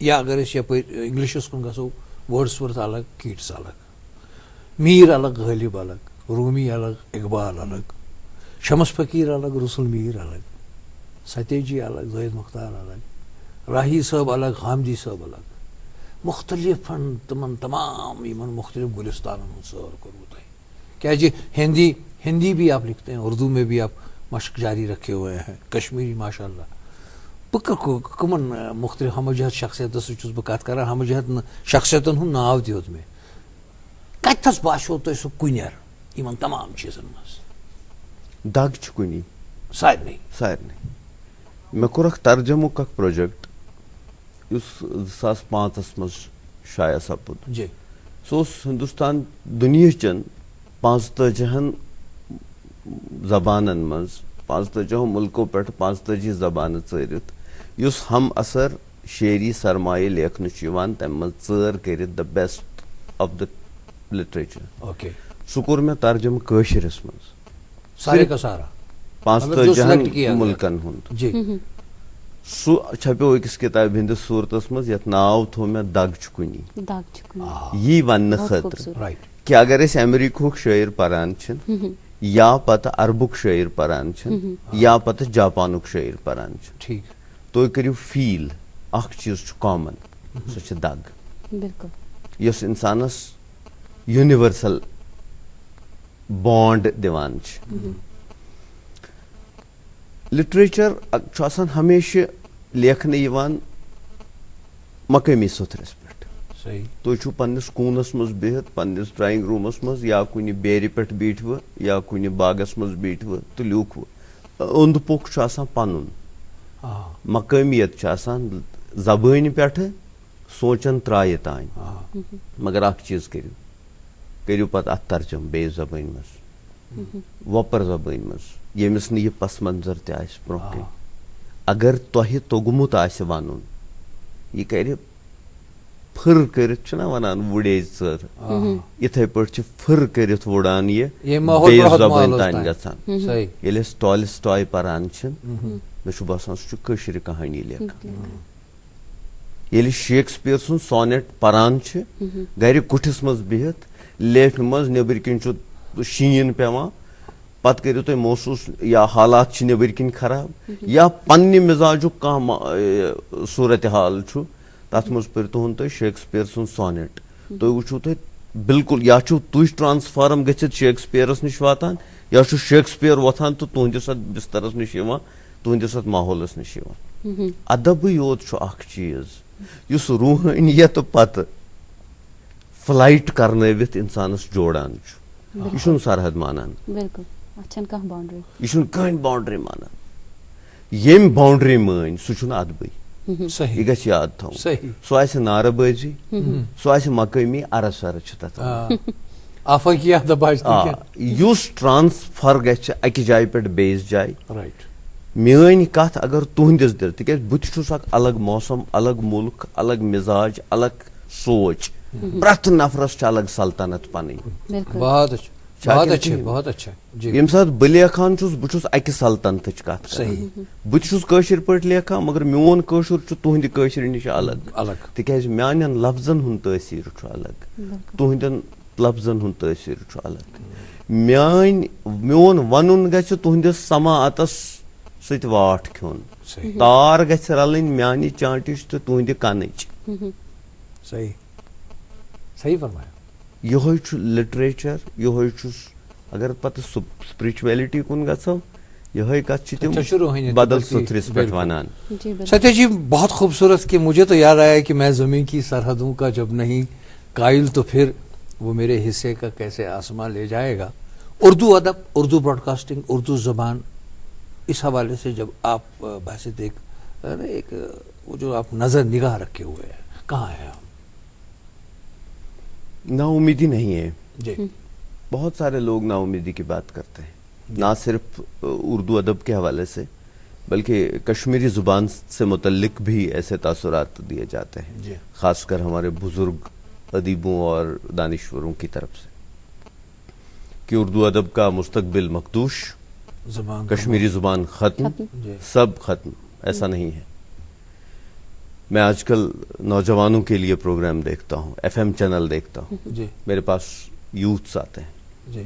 یا اگر أسۍ یپٲرۍ انگلشس کُن گژھو وٲڈسورتھ الگ, کیٹس الگ, میٖر الگ, غٲلب الگ, رومی الگ, اقبال الگ, شمس فقیر الگ, رسول میر الگ, ستیہ جی الگ, زاہد مختار الگ, راہی صٲب الگ, حامدی صٲب الگ. مختلف تمن تمام یمن مختلف گلستانن ہُنٛد سٲر کوٚرمُت تۄہہِ. کیٛازِ ہندی بھی آپ لکھتے ہیں, اردو میں بھی آپ مشق جاری رکھے ہوئے ہیں, کشمیری ماشاء اللہ. بہٕ کمن مختلف ہمہ جہت شخصیتن سۭتۍ چھُس بہٕ کتھ کران, ہمہ جہت شخصیتن ہُنٛد ناو تہِ ہیوٚت مےٚ. کتھس باسیو تۄہہِ سُہ کُنٮ۪ر یمن تمام چیٖزن منٛز؟ دگ چھِ کُنی, سارنٕے سارنٕے. مےٚ کوٚر اکھ ترجمُک اکھ پروجیکٹ یُس 2005 منٛز شایع سپُد. جی. سُہ اوس ہندوستان دُنیہچن 45 زبانن منٛز, 45 مُلکو پٮ۪ٹھ 45 زبانہٕ ژٲرِتھ, یُس ہم اثر شعری سرمایہ لیکھنہٕ چھُ یِوان تمہِ منٛز ژٲر کٔرِتھ د best of the literature. Okay. سُہ کوٚر مےٚ ترجمہٕ کٲشرِس منٛز, سارے کا سارا 45 مُلکن ہُنٛد. جی. سُہ چھپیو أکِس کِتابہِ ہٕنٛدِس صوٗرتس منٛز یتھ ناو تھوٚو مےٚ دگ چھِ کُنی. یی وننہٕ خٲطرٕ کہ اگر أسۍ امریکہُک شٲعر پران چھِ, یا پتہٕ عربُک شٲعر پران چھِ, یا پتہٕ جاپانُک شٲعر پران چھِ, تُہۍ کٔرِو فیٖل اکھ چیٖز چھُ کامن, سۄ چھِ دگ, یۄس انسانس یونیورسل بانڈ دِوان چھِ. لٹریچر چھُ آسان ہمیشہ لیکھنہٕ یِوان مقٲمی سطرس پٮ۪ٹھ. تُہۍ چھُو پننس کوٗنس منٛز بِہِتھ, پننس ڈرایِنگ روٗمس منٛز, یا کُنہِ بیرِ پٮ۪ٹھ بیٖٹھوٕ, یا کُنہِ باغس منٛز بیٖٹھوٕ تہٕ لیوٗکھوٕ. اوٚنٛد پوٚکھ چھُ آسان پنُن, مقٲمیت چھِ آسان زبٲنہِ پٮ۪ٹھٕ سونچن ترٛایہِ تانۍ. مگر اکھ چیٖز کٔرِو پتہٕ اتھ ترجمہٕ بیٚیِس زبٲنۍ منٛز, وۄپر زبٲنۍ منٛز, ییٚمِس نہٕ یہِ پس منظر تہِ آسہِ برٛونٛہہ کَنہِ. اگر تۄہہِ توٚگمُت آسہِ ونُن, یہِ کرِ پھٕر کٔرِتھ چھِنہ ونان وُڑے ژٔر, یِتھے پٲٹھۍ چھِ پھٕر کٔرِتھ وُڑان یہِ بیٚیِس زبٲنۍ تانۍ گژھان. ییٚلہِ أسۍ ٹالسٹاے پران چھِ, مےٚ چھُ باسان سُہ چھُ کٲشرِ کہانی لیکھان. ییٚلہِ شیکسپیر سُنٛد سونیٹ پران چھِ گرِ کُٹھِس منٛز بِہِتھ, لیفہِ منٛز نیبٕرۍ کِنۍ چھُ شیٖن پیوان, پتہٕ کٔرِو تُہۍ محسوٗس یا حالات چھِ نیبٕرۍ کِنۍ خراب, یا پننہِ مِزاجُک کانٛہہ صوٗرتِ حال چھُ, تتھ منٛز پٔرۍتوہُن تُہۍ شیکسپیر سُنٛد سونیٹ. تُہۍ وٕچھِو تُہۍ بالکل یا چھُو تُہۍ ٹرانسفارم گٔژھِتھ شیکسپیرس نِش واتان, یا چھُ شیکسپیر وۄتھان تہٕ تُہنٛدِس اتھ بسترس نِش یِوان, تُہنٛدِس اتھ ماحولس نِش یِوان. ادبٕے یوت چھُ اکھ چیٖز یُس روحٲنیت پتہٕ فلایٹ کرنٲوِتھ انسانس جوڑان چھُ. یہِ چھُنہٕ سرحد مانان, یہِ چھُنہٕ کٕہٕنۍ باونڈری مانان. ییٚمۍ باونڈری مٲنۍ سُہ چھُنہٕ ادبٕے. یہِ گژھِ یاد تھاوُن. سُہ آسہِ نعرٕ بٲزی, سُہ آسہِ مقٲمی ارس ورس چھِ تتھ. یُس ٹرانسفر گژھِ اکہِ جایہِ پٮ۪ٹھ بیٚیِس جایہِ. میٲنۍ کتھ اگر تُہنٛدِس دِل, تِکیٛازِ بہٕ تہِ چھُس اکھ الگ موسم, الگ مُلک, الگ مِزاج, الگ سونچ. پرٛٮ۪تھ نفرس چھِ الگ سلطنت پنٕنۍ. ییٚمہِ ساتہٕ بہٕ لیکھان چھُس بہٕ چھُس اکہِ سلطنتٕچ کتھ کران. بہٕ تہِ چھُس کٲشِر پٲٹھۍ لیکھان, مگر میون کٲشُر چھُ تُہنٛدِ کٲشرِ نِش الگ, تِکیٛازِ میانٮ۪ن لفظن ہُنٛد تٲثیٖر چھُ الگ, تُہنٛدٮ۪ن لفظن ہُنٛد تٲثیٖر چھُ الگ. میون ونُن گژھِ تُہنٛدِس سماعتس سۭتۍ واٹھ کھیوٚن, تار گژھِ رلٕنۍ میانہِ چانٹٕچ تہٕ تُہنٛدِ کنٕچ. یِہوے چھُ لٹریچر, یِہوے چھُ اگر پتہ سپرچویلٹی کن گژھو یہ کت اچھا شروع ہوئی بدل ستھرس پہ ونان. ستیہ جی بہت خوبصورت کہ مجھے تو یاد آیا کہ میں زمین کی سرحدوں کا جب نہیں قائل تو پھر وہ میرے حصے کا کیسے آسمان لے جائے گا. اردو ادب, اردو براڈ کاسٹنگ, اردو زبان, اس حوالے سے جب آپ بحث ایک وہ جو آپ نظر نگاہ رکھے ہوئے ہیں کہاں ہے ہم؟ نا امیدی نہیں ہے جی. بہت سارے لوگ نا امیدی کی بات کرتے ہیں, نہ صرف اردو ادب کے حوالے سے بلکہ کشمیری زبان سے متعلق بھی ایسے تاثرات دیے جاتے ہیں جی. خاص کر ہمارے بزرگ ادیبوں اور دانشوروں کی طرف سے کہ اردو ادب کا مستقبل مخدوش, زبان کشمیری زبان ختم, جی. سب ختم. ایسا نہیں ہے. میں آج کل نوجوانوں کے لیے پروگرام دیکھتا ہوں, FM چینل دیکھتا ہوں, جی میرے پاس یوتھس آتے ہیں. جی.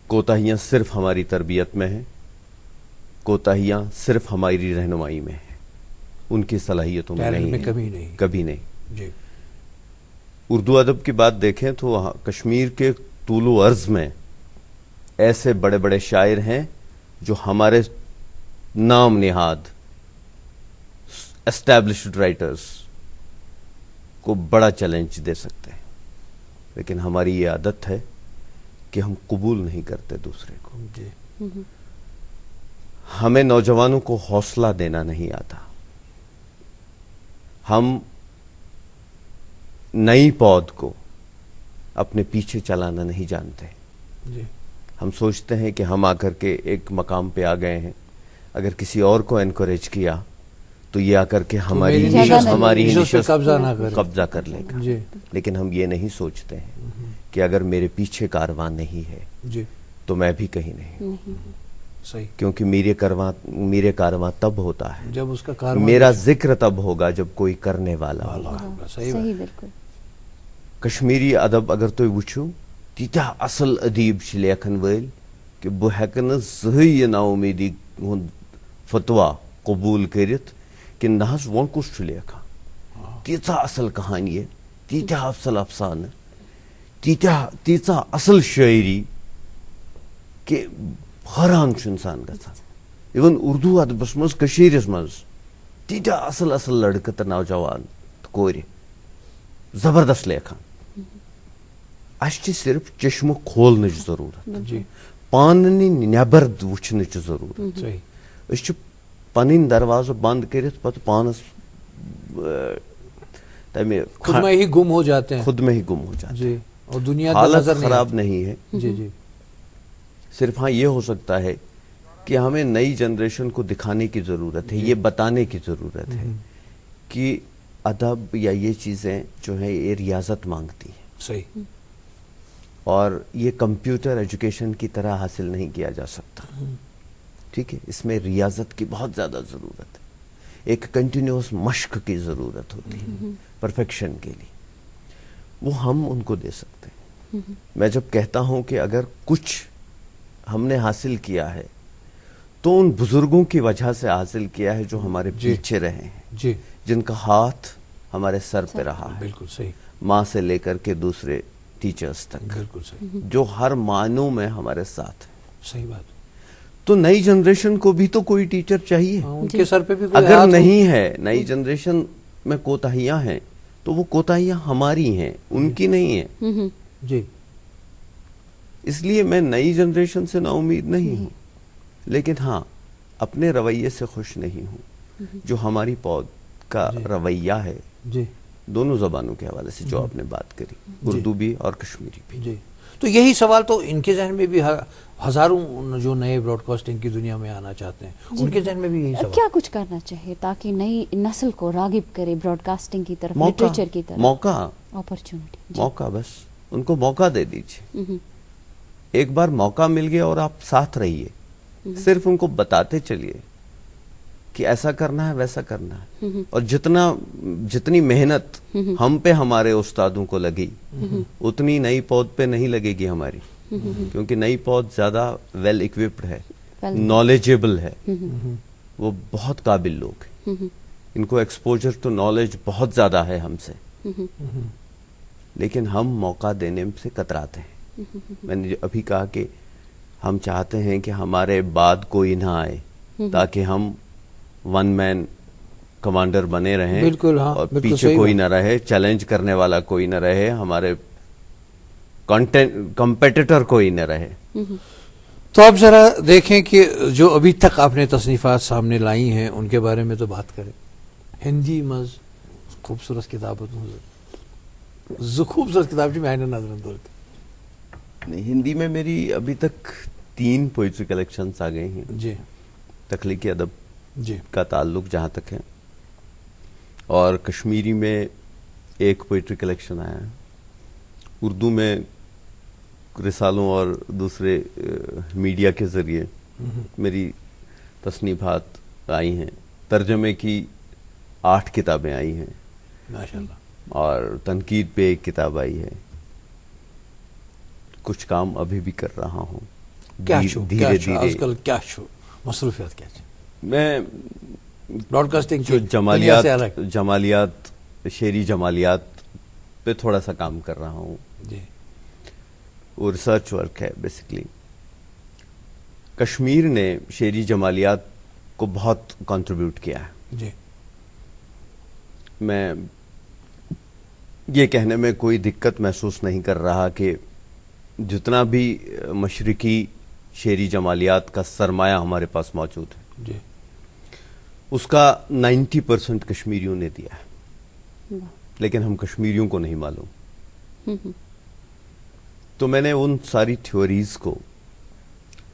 کوتاہیاں صرف ہماری تربیت میں ہیں, کوتاہیاں صرف ہماری رہنمائی میں ہیں, ان کی صلاحیتوں میں نہیں ہیں, کبھی نہیں, کبھی نہیں. جی. اردو ادب کی بات دیکھیں تو وہاں کشمیر کے طول و عرض میں ایسے بڑے بڑے شاعر ہیں جو ہمارے نام نہاد اسٹیبلشڈ رائٹرز کو بڑا چیلنج دے سکتے ہیں, لیکن ہماری یہ عادت ہے کہ ہم قبول نہیں کرتے دوسرے کو. جی. ہمیں نوجوانوں کو حوصلہ دینا نہیں آتا. ہم نئی پود کو اپنے پیچھے چلانا نہیں جانتے. جی. ہم سوچتے ہیں کہ ہم آ کر کے ایک مقام پہ آ گئے ہیں, اگر کسی اور کو انکریج کیا تو یہ آ کر کے ہماری نشست قبضہ کر لے گا. جی. لیکن ہم یہ نہیں سوچتے ہیں کہ اگر میرے پیچھے کارواں نہیں ہے جی. تو میں بھی کہیں نہیں. صحیح. کیونکہ میرے کارواں تب ہوتا ہے جب اس کا کارواں, میرا ذکر تب ہوگا جب کوئی کرنے والا ہوگا. صحیح بالکل. کشمیری ادب اگر تھی وچھو تیتہ اصل ادیب لیکھن ول کہ بہ ہیکہ نہ زہی یہ نا امیدی ہند فتوا قبول کرت کہ نہ حظ وہ کس لیکھان, تیژہ اصل کہانی, تیتہ اصل افسانہ, تیژہ اصل شاعری کہ حیران انسان گژھان. ایون اردو ادبس مز کشیرس مز تیتہ اصل اصل لڑکہ تو نوجوان تو کور زبردست لیکھان. اس صرف چشمہ کھولنچ ضرورت, جی. پاننی نیبر وچھنچ ضرورت. صحیح. اس پن دروازہ بند کرت پتہ پانس تمہیں خود میں ہی گم ہو جاتے ہیں, خود میں ہی گم ہو جاتے ہیں. جی. اور دنیا کی حالت نظر خراب نہیں ہے. جی. جی. صرف ہاں یہ ہو سکتا ہے کہ ہمیں نئی جنریشن کو دکھانے کی ضرورت ہے, یہ بتانے کی ضرورت ہے کہ ادب یا یہ چیزیں جو ہیں یہ ریاضت مانگتی ہیں. صحیح. اور یہ کمپیوٹر ایجوکیشن کی طرح حاصل نہیں کیا جا سکتا. ٹھیک ہے, اس میں ریاضت کی بہت زیادہ ضرورت ہے, ایک کنٹینیوس مشق کی ضرورت ہوتی ہے پرفیکشن کے لیے. وہ ہم ان کو دے سکتے ہیں. میں جب کہتا ہوں کہ اگر کچھ ہم نے حاصل کیا ہے تو ان بزرگوں کی وجہ سے حاصل کیا ہے جو ہمارے پیچھے رہے ہیں, جی. جن کا ہاتھ ہمارے سر پہ رہا ہے, بالکل صحیح. ماں سے لے کر کے دوسرے ٹیچرز تک, بالکل صحیح. جو ہر معنوں میں ہمارے ساتھ ہیں. صحیح بات. تو نئی جنریشن کو بھی تو کوئی ٹیچر چاہیے. ان کے سر پہ بھی کوئی اگر ہاتھ نہیں ہے, نئی جنریشن میں کوتاہیاں ہیں تو وہ کوتاہیاں ہماری ہیں, ان کی نہیں ہیں. جی. اس لیے میں نئی جنریشن سے نا امید نہیں ہوں, لیکن ہاں اپنے رویے سے خوش نہیں ہوں جو ہماری پود کا رویہ ہے. جی. دونوں زبانوں کے حوالے سے جو آپ نے بات کری, اردو بھی اور کشمیری بھی. جی. تو یہی سوال تو ان کے ذہن میں بھی ہزاروں جو نئے براڈ کاسٹنگ کی دنیا میں آنا چاہتے ہیں, ان کے ذہن میں بھی یہی سوال. کیا کچھ کرنا چاہیے تاکہ نئی نسل کو راغب کرے براڈ کاسٹنگ کی طرف, لٹریچر کی طرف؟ موقع, اپرچونٹی. موقع, بس ان کو موقع دے دیجیے. ایک بار موقع مل گیا اور آپ ساتھ رہیے, صرف ان کو بتاتے چلیے کہ ایسا کرنا ہے ویسا کرنا ہے. اور جتنی محنت ہم پہ ہمارے استادوں کو لگی اتنی نئی پود پہ نہیں لگے گی ہماری, کیونکہ نئی پود زیادہ ویل اکوپڈ ہے, نالجیبل ہے, وہ بہت قابل لوگ ہیں, ان کو ایکسپوجر ٹو نالج بہت زیادہ ہے ہم سے, لیکن ہم موقع دینے سے کتراتے ہیں. میں نے ابھی کہا کہ ہم چاہتے ہیں کہ ہمارے بعد کوئی نہ آئے تاکہ ہم ون مین کمانڈر بنے رہیں, بالکل, ہاں, اور بالکل پیچھے صحیح کوئی بات. نہ رہے, چیلنج کرنے والا کوئی نہ رہے, ہمارے کمپیٹیٹر کوئی نہ رہے. تو آپ ذرا دیکھیں کہ جو ابھی تک آپ نے تصنیفات سامنے لائی ہیں ان کے بارے میں تو بات کریں. ہندی مز خوبصورت کتاب خوبصورت کتاب جو میں نظر اندول نہیں, ہندی میں میری ابھی تک 3 پوئٹری کلیکشنز آ گئے ہیں. جی, تخلیقی ادب جی, کا تعلق جہاں تک ہے, اور کشمیری میں 1 پوئٹری کلیکشن آیا ہے. اردو میں رسالوں اور دوسرے میڈیا کے ذریعے میری تصنیفات آئی ہیں. ترجمے کی 8 کتابیں آئی ہیں ماشاءاللہ, اور تنقید پہ 1 کتاب آئی ہے. کچھ کام ابھی بھی کر رہا ہوں. کیا شو دھیرے آج کل کیا شو مصروفیات کیا ہے؟ میں براڈ کاسٹنگ جو جمالیات شعری جمالیات پہ تھوڑا سا کام کر رہا ہوں. جی, وہ ریسرچ ورک ہے بیسیکلی. کشمیر نے شعری جمالیات کو بہت کنٹریبیوٹ کیا ہے. جی, میں یہ کہنے میں کوئی دقت محسوس نہیں کر رہا کہ جتنا بھی مشرقی شعری جمالیات کا سرمایہ ہمارے پاس موجود ہے, جی, اس کا 90% کشمیریوں نے دیا ہے, لیکن ہم کشمیریوں کو نہیں معلوم. تو میں نے ان ساری تھیوریز کو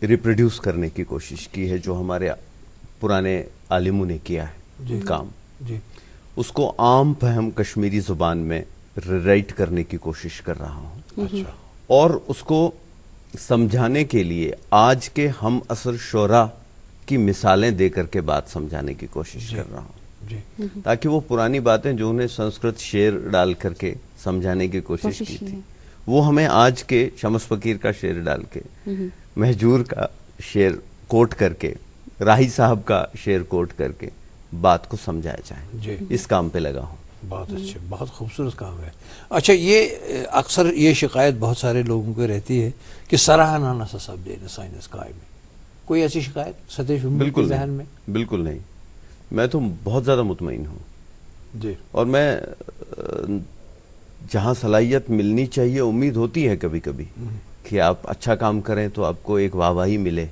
ریپروڈیوس کرنے کی کوشش کی ہے جو ہمارے پرانے عالموں نے کیا ہے کام. جی, اس کو عام فہم کشمیری زبان میں ریرائٹ کرنے کی کوشش کر رہا ہوں. اچھا, اور اس کو سمجھانے کے لیے آج کے ہم عصر شعراء کی مثالیں دے کر کے بات سمجھانے کی کوشش کر رہا ہوں, جی, تاکہ وہ پرانی باتیں جو انہیں سنسکرت شعر ڈال کر کے سمجھانے کی کوشش کی تھی, وہ ہمیں آج کے شمس فقیر کا شعر ڈال کے, مہجور کا شعر کوٹ کر کے, راہی صاحب کا شعر کوٹ کر کے بات کو سمجھایا جائے. جی, اس کام پہ لگا ہوں. بہت اچھے, بہت خوبصورت کام ہے. اچھا, یہ اکثر یہ شکایت بہت سارے لوگوں کو رہتی ہے کہ سراہنا نہ سب دے سائنس کا میں کوئی ایسی شکایت ستیش بالکل ذہن میں؟ بالکل نہیں, میں تو بہت زیادہ مطمئن ہوں. جی, اور میں جہاں صلاحیت ملنی چاہیے, امید ہوتی ہے کبھی کبھی کہ آپ اچھا کام کریں تو آپ کو ایک واہواہی ملے,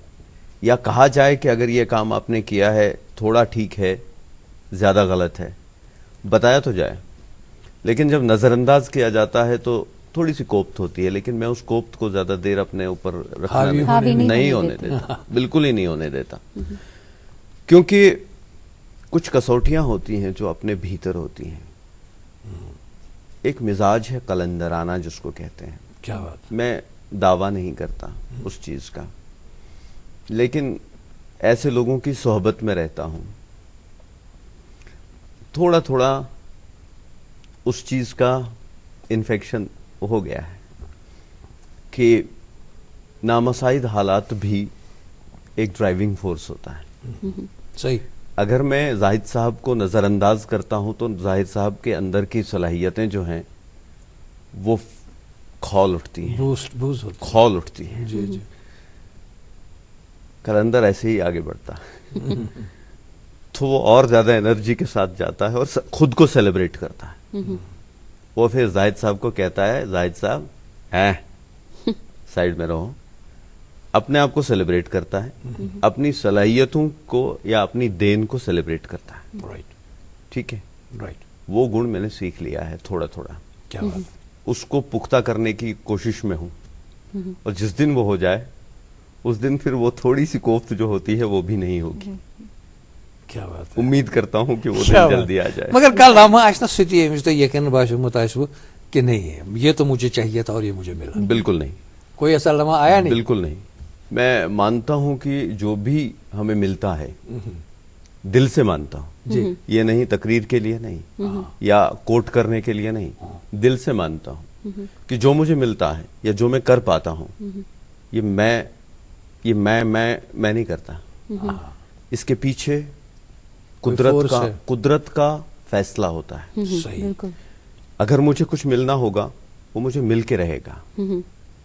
یا کہا جائے کہ اگر یہ کام آپ نے کیا ہے تھوڑا ٹھیک ہے, زیادہ غلط ہے, بتایا تو جائے. لیکن جب نظر انداز کیا جاتا ہے تو تھوڑی سی کوفت ہوتی ہے, لیکن میں اس کوفت کو زیادہ دیر اپنے اوپر رکھنا نہیں ہونے دیتا, بالکل ہی نہیں ہونے دیتا. کیونکہ کچھ کسوٹیاں ہوتی ہیں جو اپنے بھیتر ہوتی ہیں. ایک مزاج ہے قلندرانہ جس کو کہتے ہیں. کیا بات, میں دعویٰ نہیں کرتا اس چیز کا, لیکن ایسے لوگوں کی صحبت میں رہتا ہوں, تھوڑا تھوڑا اس چیز کا انفیکشن ہو گیا ہے کہ نامساعد حالات بھی ایک ڈرائیونگ فورس ہوتا ہے. صحیح. اگر میں زاہد صاحب کو نظر انداز کرتا ہوں تو زاہد صاحب کے اندر کی صلاحیتیں جو ہیں وہ کھول اٹھتی ہیں, کھول اٹھتی ہیں. جی, جی, قلندر ایسے ہی آگے بڑھتا ہے تو وہ اور زیادہ انرجی کے ساتھ جاتا ہے اور خود کو سیلیبریٹ کرتا ہے. وہ پھر زاہد صاحب کو کہتا ہے, زاہد صاحب ہیں سائڈ میں رہو, اپنے آپ کو سیلیبریٹ کرتا ہے, اپنی صلاحیتوں کو یا اپنی دین کو سیلیبریٹ کرتا ہے. رائٹ, ٹھیک ہے, رائٹ. وہ گن میں نے سیکھ لیا ہے تھوڑا تھوڑا. کیا بات, اس کو پختہ کرنے کی کوشش میں ہوں, اور جس دن وہ ہو جائے اس دن پھر وہ تھوڑی سی کوفت جو ہوتی ہے وہ بھی نہیں ہوگی. کیا بات ہے, امید کرتا ہوں کہ وہ دن جلدی آ جائے. مگر کل نامہ آشنا ستی ہے تو یقین باشمت آشو کہ نہیں ہے یہ تو مجھے چاہیے تھا اور یہ مجھے ملا. بالکل نہیں, کوئی ایسا لمحہ آیا نہیں. بالکل نہیں. میں مانتا ہوں کہ جو بھی ہمیں ملتا ہے دل سے مانتا ہوں, یہ نہیں تقریر کے لیے نہیں یا کوٹ کرنے کے لیے نہیں, دل سے مانتا ہوں کہ جو مجھے ملتا ہے یا جو میں کر پاتا ہوں یہ میں نہیں کرتا. اس کے پیچھے قدرت کا فیصلہ ہوتا ہے. صحیح. اگر مجھے کچھ ملنا ہوگا وہ مجھے مل کے رہے گا,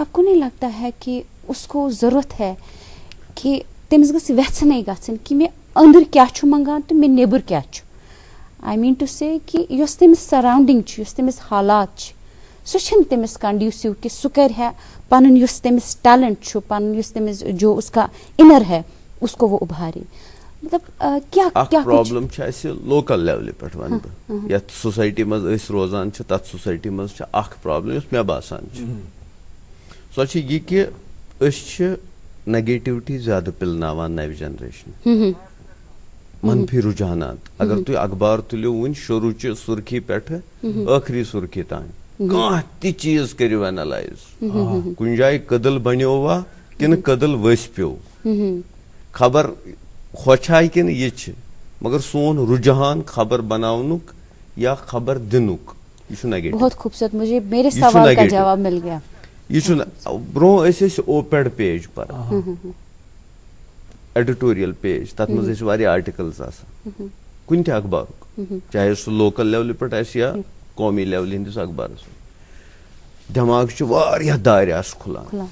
آپ کو نہیں لگتا ہے کہ اس کو ضرورت ہے کہ تمس گژھِ ویژھنے گژھن کہ مےٚ أنٛدٕرۍ کیٛاہ چھُ منٛگان تہٕ مےٚ نیٚبٕر کیٛاہ چھُ. آئی میٖن ٹُو سے کہ یۄس تٔمِس سراوڈِنٛگ چھِ, یۄس تٔمِس حالات چھِ, سُہ چھِنہٕ تٔمِس کنڈیوٗسِو کہ سُہ کرِ ہے پنُن یُس تٔمِس ٹیلنٹ چھُ, پنُن یُس تٔمِس جو اس کا انر ہے اس کو وہ ابھارے. مطلب کیا پرابلم چھِ اَسہِ لوکل لیولہِ پٮ۪ٹھ وَنہٕ بہٕ, یتھ سوسایٹی منٛز أسۍ روزان چھِ تتھ سوسایٹی منٛز چھِ اکھ پرابلم یۄس مےٚ باسان چھِ, سۄ چھِ یہِ کہِ أسۍ چھِ نیگیٹِوٹی زیادٕ پِلناوان نَوِ جنریشن, منفی رجحانات. اگر تُہۍ اخبار تُلِو وُنۍ شروٗعچہِ سُرخی پٮ۪ٹھٕ ٲخری سُرخی تانۍ, کانٛہہ تہِ چیٖز کٔرِو اینالایز. کُنہِ جایہِ کٔدٕل بنیووا کِنہٕ کٔدٕل ؤسۍ پیوٚو, خبر ہوٚچھاے کِنہٕ یہِ چھِ, مگر سون رجحان خبر بناونُک یا خبر دِنُک یہِ چھُ نیگیٹِو. بہت خوبصورت, مجھے میرے سوال کا جواب مل گیا. یہ برونٛہہ ٲسۍ أسۍ اوپیڈ پیج پران, ایڈیٹوریل پیج, تتھ منٛز ٲسۍ واریاہ آرٹِکلز آسان کُنہِ تہِ اخبارُک, چاہے سُہ لوکل لیولہِ پٮ۪ٹھ آسہِ یا قومی لیولہِ ہٕنٛدِس اخبارس پٮ۪ٹھ. دٮ۪ماغ چھُ واریاہ دارِ آسہٕ کھُلان.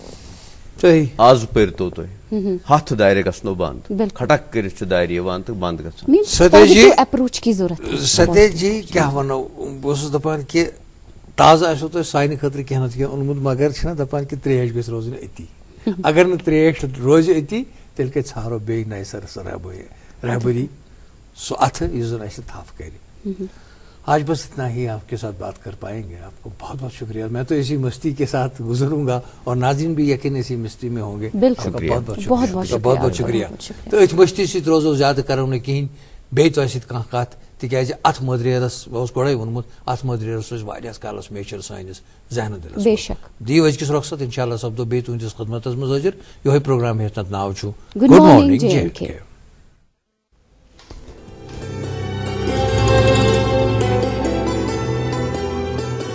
آز پٔرۍتو تُہۍ 100 دارِ گژھنو بنٛد, کھٹک کٔرِتھ چھِ دارِ یِوان تہٕ بنٛد گژھان. اپروچ کی ضرورت. ستیش جی کیٛاہ وَنو, بہٕ اوسُس دپان کہِ تازٕ آسیو تۄہہِ سانہِ خٲطرٕ کینٛہہ نتہٕ کینٛہہ اوٚنمُت, مگر چھِنہ دپان کہِ ترٛیش گژھِ روزٕنۍ أتی. اگر نہٕ ترٛیش روزِ أتی تیٚلہِ کَتہِ ژھانڈو بیٚیہِ نَیہِ سرٕ سۄ رہبری, سُہ اَتھٕ یُس زن اَسہِ تھپھ کرِ. آج بس اتنا ہی آپ کے ساتھ بات کر پائیں گے. آپ کو بہت بہت شکریہ. میں تو اسی مستی کے ساتھ گزروں گا اور ناظرین بھی یقین اسی مستی میں ہوں گے. بالکل, بہت بہت شکریہ. تو أتھۍ مستی سۭتۍ روزو زیادٕ کرو نہٕ کِہیٖنۍ, بیٚیہِ تۄہہِ سۭتۍ کانٛہہ کتھ, تِکیازِ اتھ مٔدریرس بہٕ اوسُس گۄڈے ووٚنمُت اتھ مٔدریرس روزِ واریاہس کالس میچر سٲنِس ذہنہٕ دِلس. بے شک. دِیِو أزکِس رۄخصت, انشاء اللہ سپدو بیٚیہِ تُہنٛدِس خدمتس منٛز حٲضِر. یِہوے پروگرام یتھ ناو چھُ گُڈ مارنِنٛگ جے اینڈ کے.